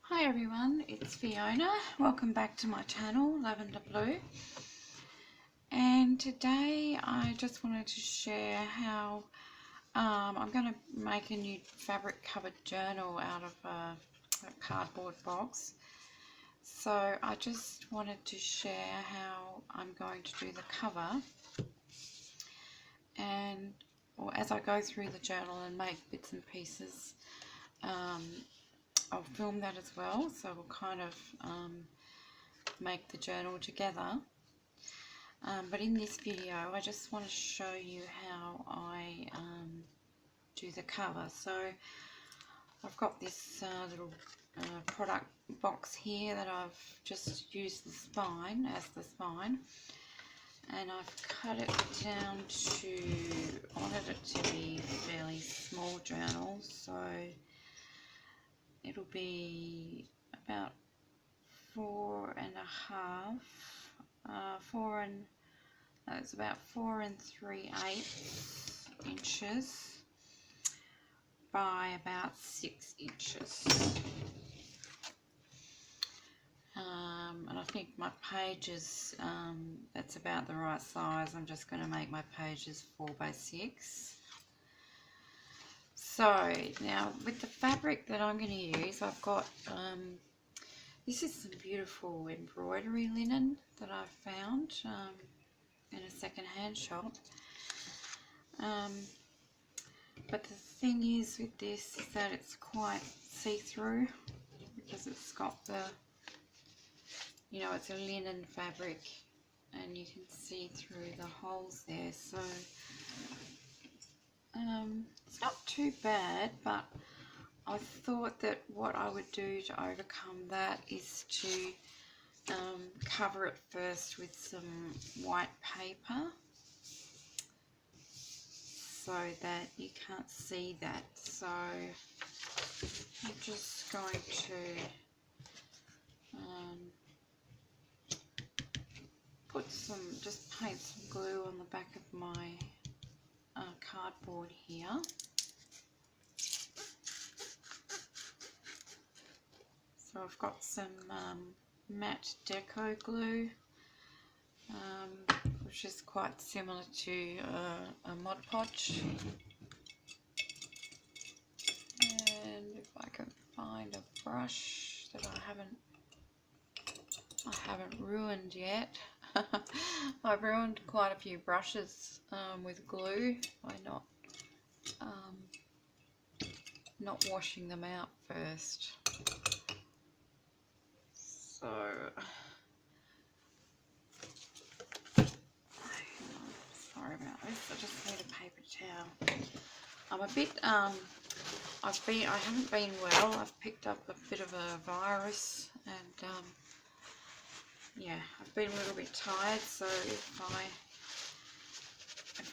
Hi everyone, it's Fiona. Welcome back to my channel, Lavender Blue. And today I just wanted to share how I'm going to make a new fabric covered journal out of a cardboard box. So I just wanted to share how I'm going to do the cover. And as I go through the journal and make bits and pieces, I'll film that as well, so we'll kind of make the journal together. But in this video I just want to show you how I do the cover. So I've got this little product box here that I've just used the spine as the spine, and I've cut it down to, I wanted it to be a fairly small journal, so it'll be about 4.5, it's about 4 3/8 inches by about 6 inches. And I think my pages, that's about the right size. I'm just going to make my pages 4 by 6. So now with the fabric that I'm going to use, I've got this is some beautiful embroidery linen that I found in a second-hand shop. But the thing is with this is that it's quite see-through, because it's got the, you know, it's a linen fabric and you can see through the holes there. So it's not too bad, but I thought that what I would do to overcome that is to cover it first with some white paper so that you can't see that. So I'm just going to just paint some glue on the back of my cardboard here. So I've got some matte deco glue, which is quite similar to a Mod Podge. And if I can find a brush that I haven't ruined yet. I've ruined quite a few brushes with glue by not washing them out first. So sorry about this, I just need a paper towel. I'm a bit I haven't been well. I've picked up a bit of a virus, and yeah, I've been a little bit tired, so if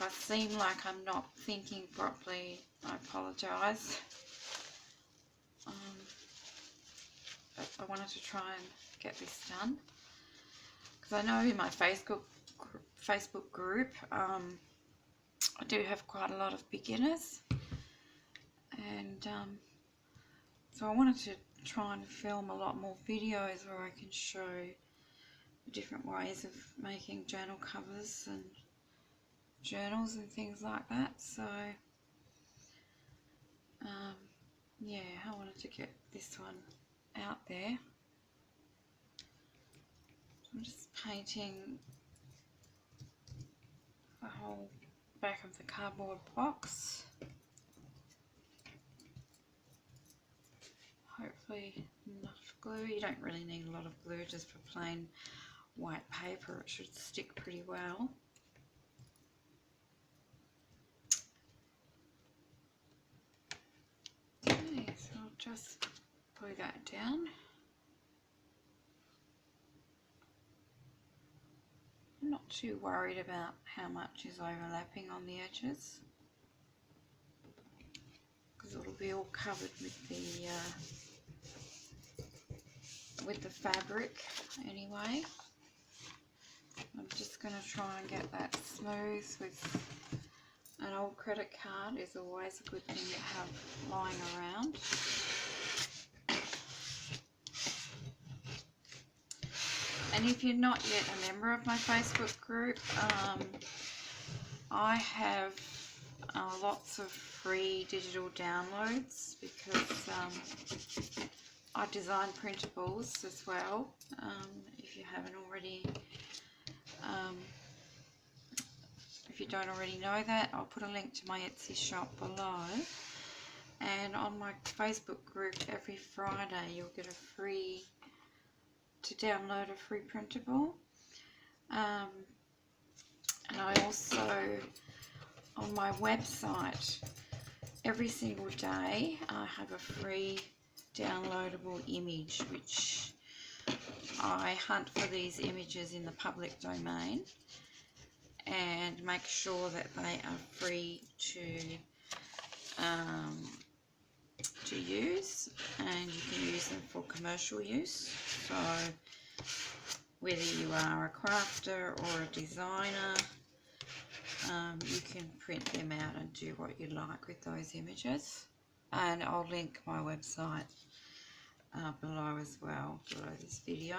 I seem like I'm not thinking properly, I apologise. But I wanted to try and get this done, because I know in my Facebook group I do have quite a lot of beginners, and so I wanted to try and film a lot more videos where I can show different ways of making journal covers and journals and things like that. So yeah, I wanted to get this one out there. So I'm just painting the whole back of the cardboard box. Hopefully enough glue. You don't really need a lot of glue, just for plain white paper it should stick pretty well. Okay, so I'll just glue that down. I'm not too worried about how much is overlapping on the edges, because it'll be all covered with the fabric anyway. I'm just going to try and get that smooth. With an old credit card is always a good thing to have lying around. And if you're not yet a member of my Facebook group, I have lots of free digital downloads because I design printables as well. If you haven't already, if you don't already know that, I'll put a link to my Etsy shop below. And on my Facebook group, every Friday you'll get to download a free printable. And I also, on my website, every single day I have a free downloadable image, which I hunt for these images in the public domain and make sure that they are free to use, and you can use them for commercial use. So whether you are a crafter or a designer, you can print them out and do what you like with those images. And I'll link my website below as well, below this video.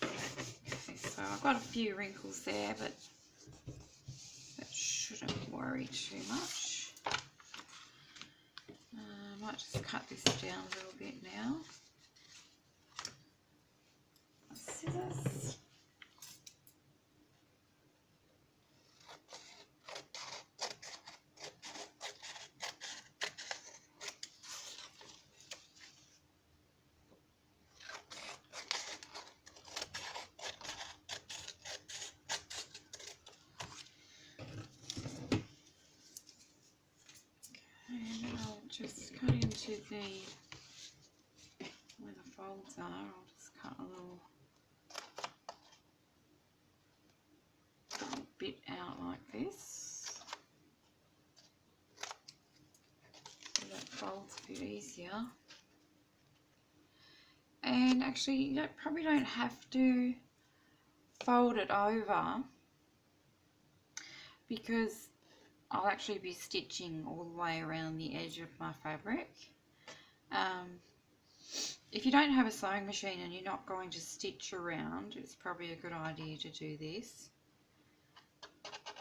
Okay, so I've got a few wrinkles there, but that shouldn't worry too much. I might just cut this down a little bit now. Scissors. And I'll just cut into where the folds are. I'll just cut a little bit out like this, so that folds a bit easier. And actually you probably don't have to fold it over, because I'll actually be stitching all the way around the edge of my fabric. If you don't have a sewing machine and you're not going to stitch around, it's probably a good idea to do this.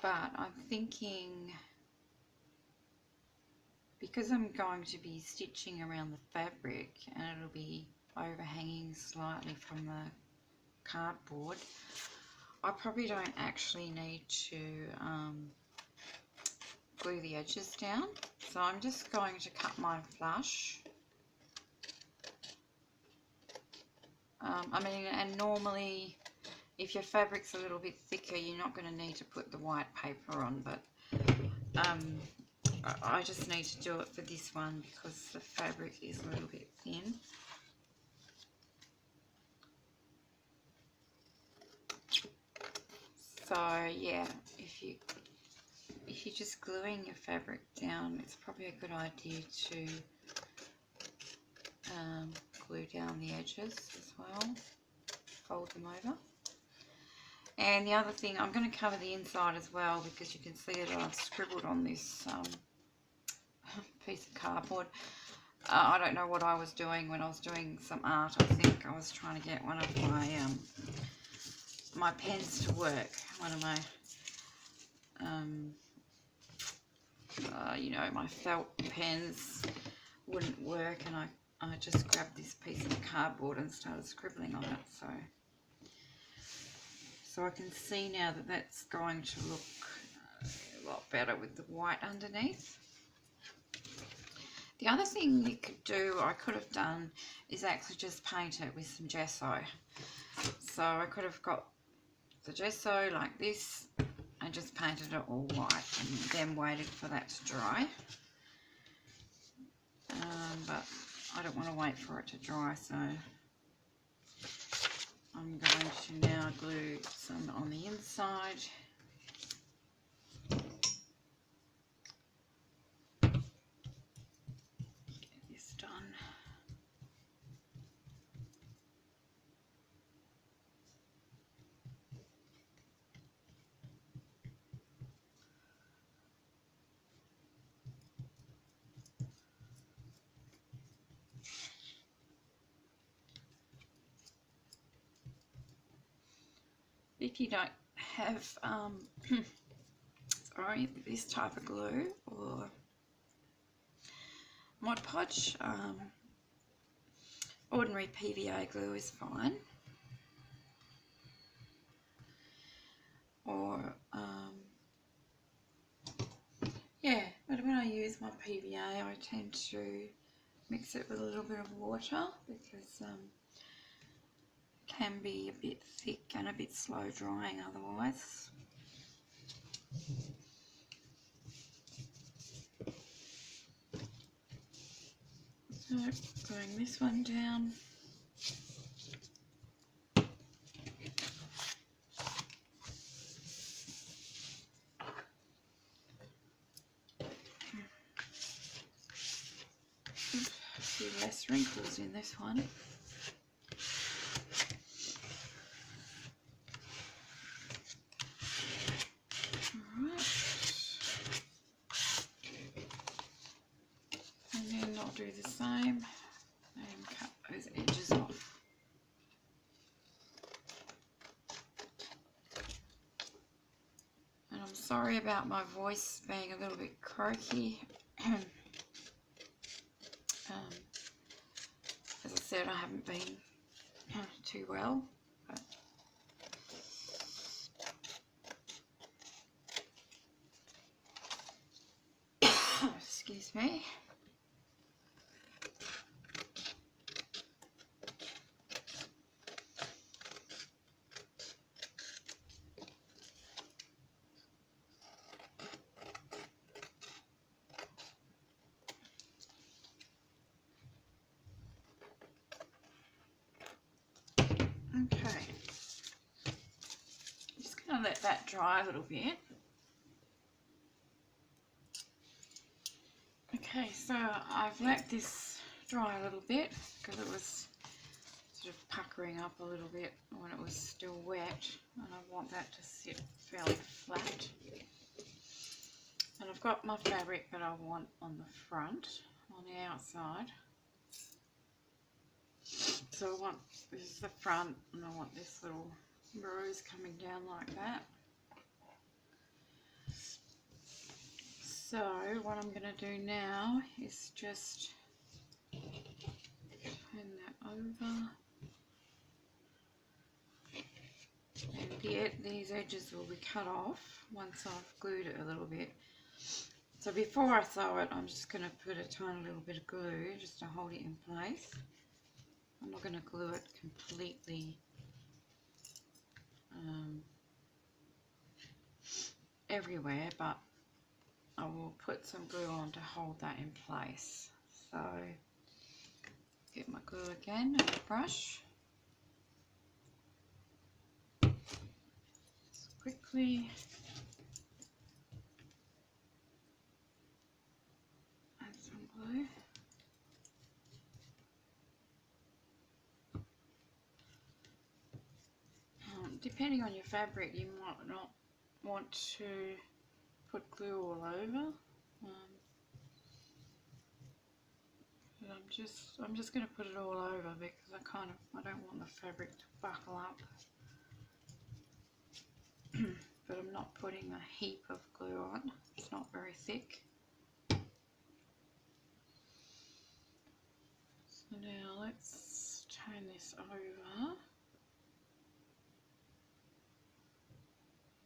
But I'm thinking, because I'm going to be stitching around the fabric and it'll be overhanging slightly from the cardboard, I probably don't actually need to glue the edges down. So I'm just going to cut mine flush. I mean, and normally if your fabric's a little bit thicker, you're not going to need to put the white paper on, but I just need to do it for this one because the fabric is a little bit thin. So yeah, if you're just gluing your fabric down, it's probably a good idea to glue down the edges as well, fold them over. And the other thing, I'm going to cover the inside as well, because you can see that I've scribbled on this piece of cardboard. I don't know what I was doing when I was doing some art. I think I was trying to get one of my pens to work. One of my, you know, my felt pens wouldn't work, and I just grabbed this piece of cardboard and started scribbling on it. So I can see now that that's going to look a lot better with the white underneath. The other thing you could do, I could have done, is actually just paint it with some gesso. So I could have got the gesso like this and just painted it all white and then waited for that to dry. But I don't want to wait for it to dry, so I'm going to now glue some on the inside. Get this done. if you don't have sorry, this type of glue or Mod Podge, ordinary PVA glue is fine, or yeah, but when I use my PVA I tend to mix it with a little bit of water because it can be a bit thick and a bit slow drying otherwise. So going this one down. A few less wrinkles in this one. Alright. And then I'll do the same and cut those edges off. And I'm sorry about my voice being a little bit croaky. As I said, I haven't been too well. But excuse me. Okay, just going to let that dry a little bit. Okay, so I've let this dry a little bit because it was sort of puckering up a little bit when it was still wet, and I want that to sit fairly flat. And I've got my fabric that I want on the front, on the outside. So I want, this is the front, and I want this little rose coming down like that. So what I'm going to do now is just turn that over. And these edges will be cut off once I've glued it a little bit. So before I sew it, I'm just going to put a tiny little bit of glue just to hold it in place. I'm not going to glue it completely everywhere, but I will put some glue on to hold that in place. So get my glue again and a brush. Just quickly add some glue. Depending on your fabric, you might not want to put glue all over. But I'm just going to put it all over because I don't want the fabric to buckle up. But I'm not putting a heap of glue on. It's not very thick. So now let's turn this over.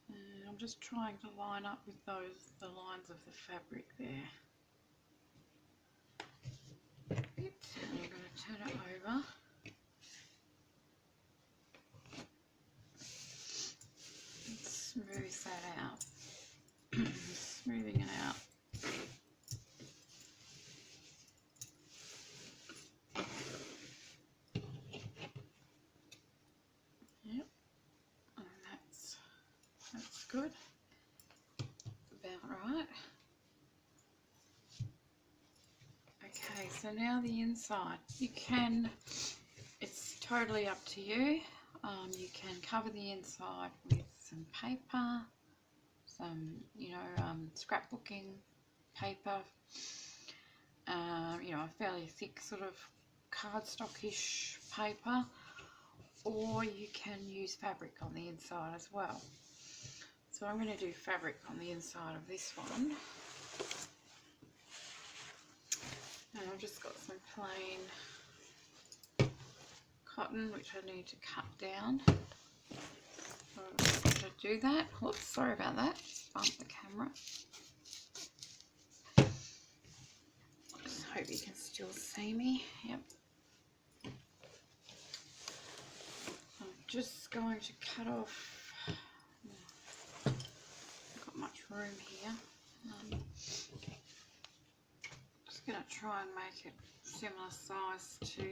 And I'm just trying to line up with the lines of the fabric there. Oops, and I'm going to turn it over. And smooth that out. Smoothing it out. Yep, and that's good. About right. Okay, so now the inside. It's totally up to you. You can cover the inside with some paper, some, scrapbooking paper, a fairly thick sort of cardstockish paper, or you can use fabric on the inside as well. So I'm going to do fabric on the inside of this one. And I've just got some plain cotton which I need to cut down. So I'm going to do that. Oops, sorry about that. Just bumped the camera. Just hope you can still see me. Yep. I'm just going to cut off. I've got much room here. Just going to try and make it similar size to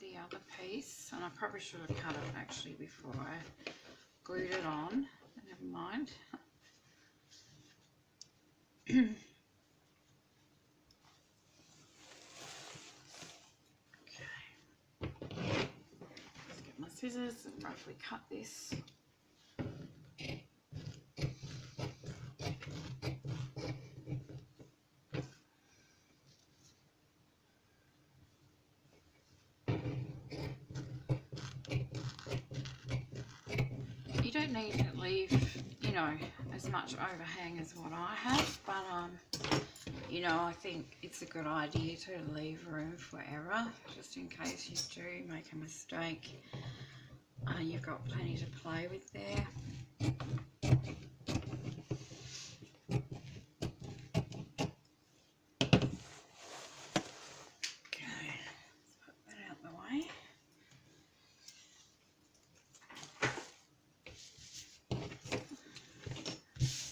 the other piece, and I probably should have cut it actually before I glued it on. Never mind. Okay, let's get my scissors and roughly cut this. You don't need to leave, you know, as much overhang as what I have, but you know, I think it's a good idea to leave room for error, just in case you do make a mistake. You've got plenty to play with there. Okay, let's put that out the way.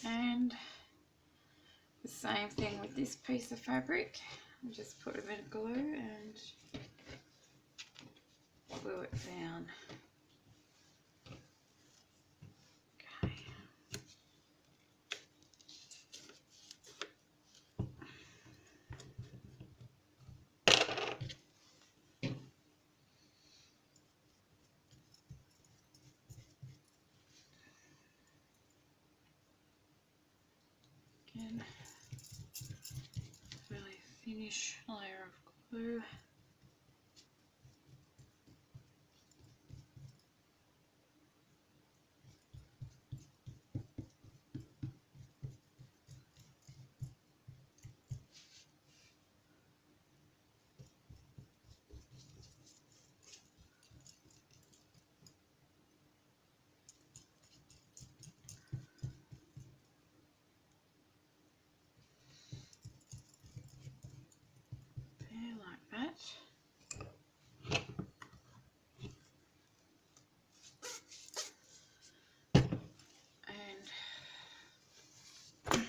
And the same thing with this piece of fabric. I'll just put a bit of glue and glue it down. Okay. Again, really thinnish layer of glue. Like that. And okay,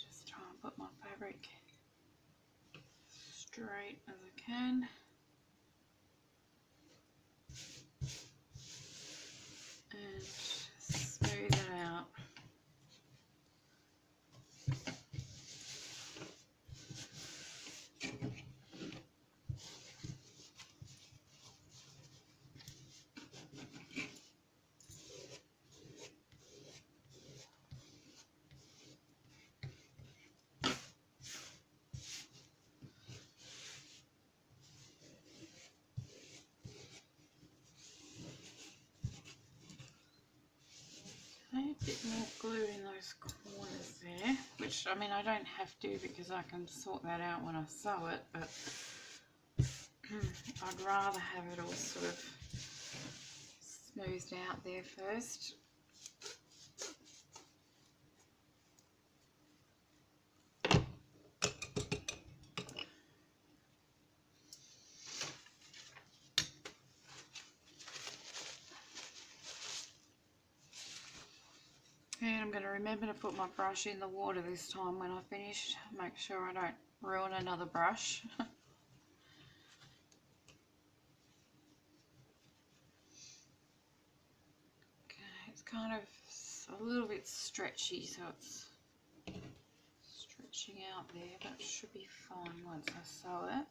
just try and put my fabric straight as I can. And smooth it out. Okay, a bit more glue in those corners there, which I mean I don't have to because I can sort that out when I sew it, but I'd rather have it all sort of smoothed out there first. And I'm going to remember to put my brush in the water this time when I finish. Make sure I don't ruin another brush. Okay, it's kind of a little bit stretchy, so it's stretching out there, but it should be fine once I sew it.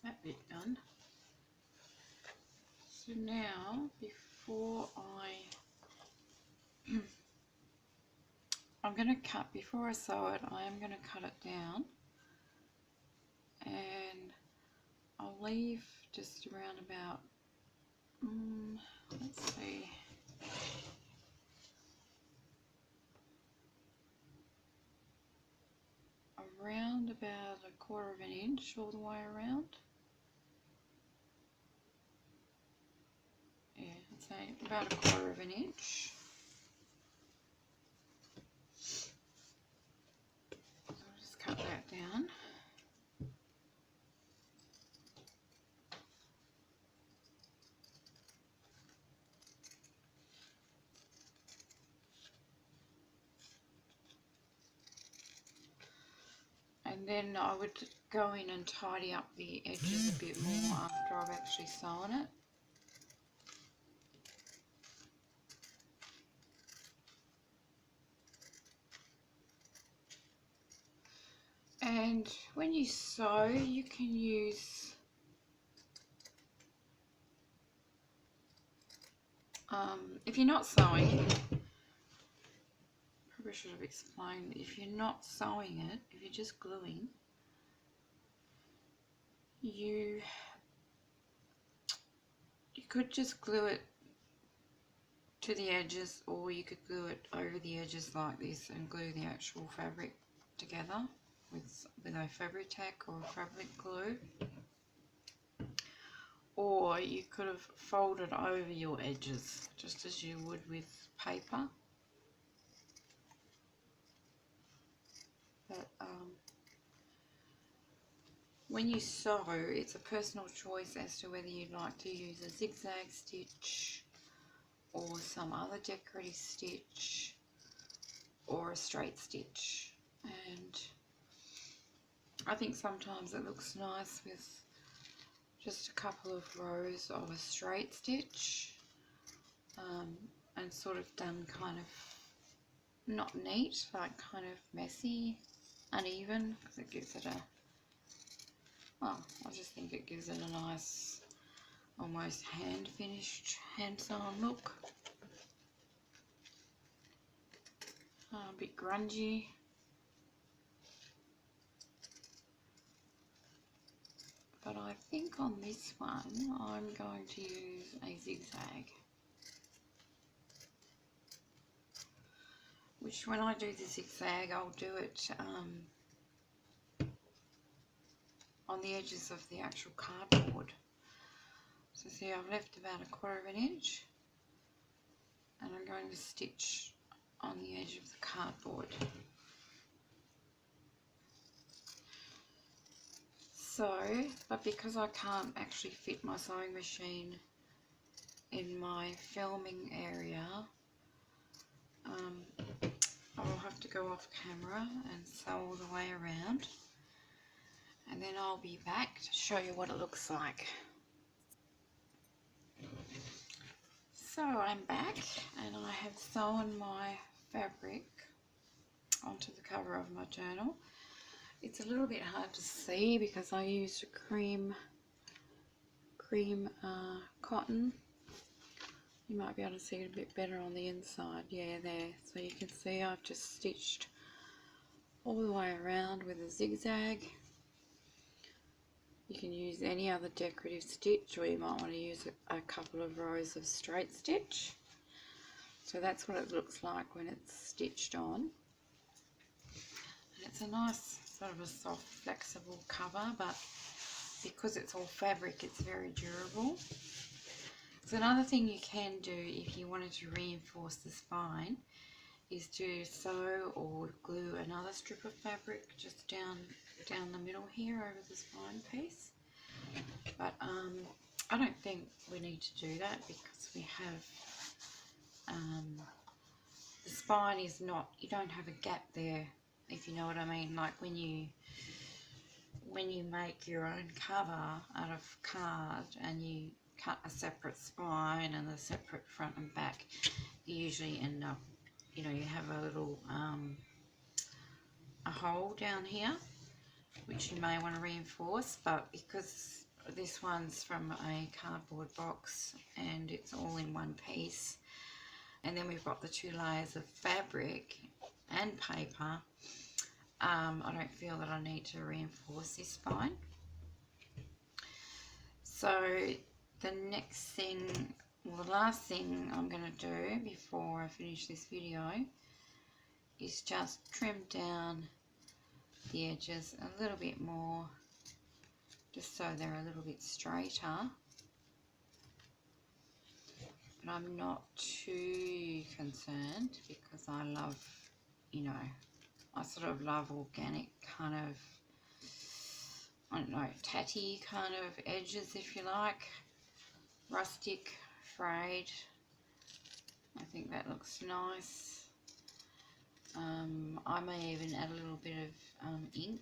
that bit done. So now, before I'm going to cut, before I sew it, I am going to cut it down, and I'll leave just around about, let's see, around about 1/4 of an inch all the way around. Yeah, I'd say about 1/4 of an inch. So I'll just cut that down. And then I would go in and tidy up the edges a bit more after I've actually sewn it. And when you sew, you can use if you're not sewing, probably should have explained, if you're not sewing it, if you're just gluing, you could just glue it to the edges, or you could glue it over the edges like this and glue the actual fabric together with a fabric tack or fabric glue. Or you could have folded over your edges just as you would with paper. But when you sew, it's a personal choice as to whether you'd like to use a zigzag stitch or some other decorative stitch or a straight stitch. And I think sometimes it looks nice with just a couple of rows of a straight stitch, and sort of done kind of not neat, like kind of messy, uneven, because it gives it a, well, I just think it gives it a nice, almost hand finished, hand sewn look. A bit grungy. But I think on this one I'm going to use a zigzag, which when I do the zigzag I'll do it on the edges of the actual cardboard. So see, I've left about 1/4 of an inch, and I'm going to stitch on the edge of the cardboard. So, but because I can't actually fit my sewing machine in my filming area, I'll have to go off camera and sew all the way around, and then I'll be back to show you what it looks like. So I'm back, and I have sewn my fabric onto the cover of my journal. It's a little bit hard to see because I used a cream cotton. You might be able to see it a bit better on the inside. Yeah, there. So you can see I've just stitched all the way around with a zigzag. You can use any other decorative stitch, or you might want to use a couple of rows of straight stitch. So that's what it looks like when it's stitched on. And it's a nice sort of a soft, flexible cover, but because it's all fabric, it's very durable. So another thing you can do if you wanted to reinforce the spine is to sew or glue another strip of fabric just down the middle here over the spine piece. But I don't think we need to do that because we have the spine is not, you don't have a gap there, if you know what I mean. Like when you make your own cover out of card and you cut a separate spine and a separate front and back, you usually end up, you know, you have a little a hole down here which you may want to reinforce, but because this one's from a cardboard box and it's all in one piece. And then we've got the 2 layers of fabric and paper. I don't feel that I need to reinforce this spine. So the next thing, well, the last thing I'm going to do before I finish this video is just trim down the edges a little bit more, just so they're a little bit straighter. But I'm not too concerned because I love, you know, I sort of love organic kind of, I don't know, tatty kind of edges, if you like. Rustic, frayed. I think that looks nice. I may even add a little bit of ink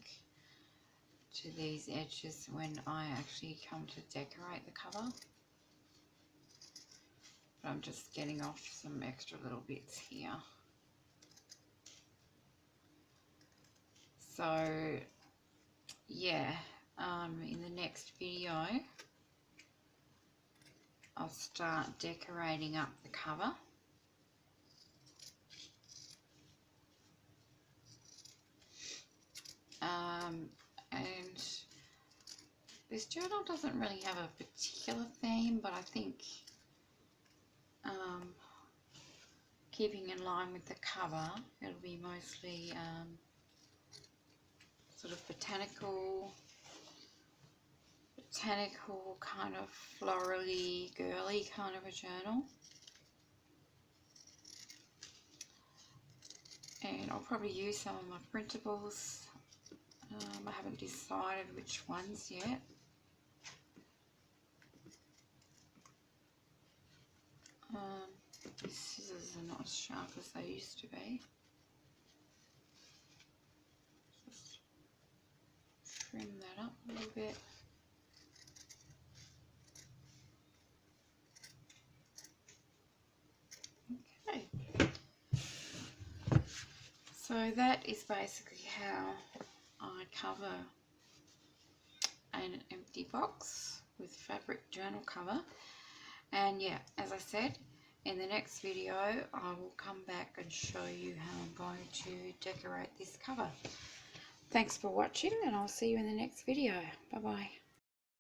to these edges when I actually come to decorate the cover. But I'm just getting off some extra little bits here. So yeah, in the next video I'll start decorating up the cover. And this journal doesn't really have a particular theme, but I think keeping in line with the cover, it'll be mostly sort of botanical kind of florally, girly kind of a journal. And I'll probably use some of my printables. I haven't decided which ones yet. The scissors are not as sharp as they used to be. Just trim that up a little bit. Okay. So that is basically how I cover an empty box with fabric journal cover. And yeah, as I said, in the next video I will come back and show you how I'm going to decorate this cover. Thanks for watching, and I'll see you in the next video. Bye bye.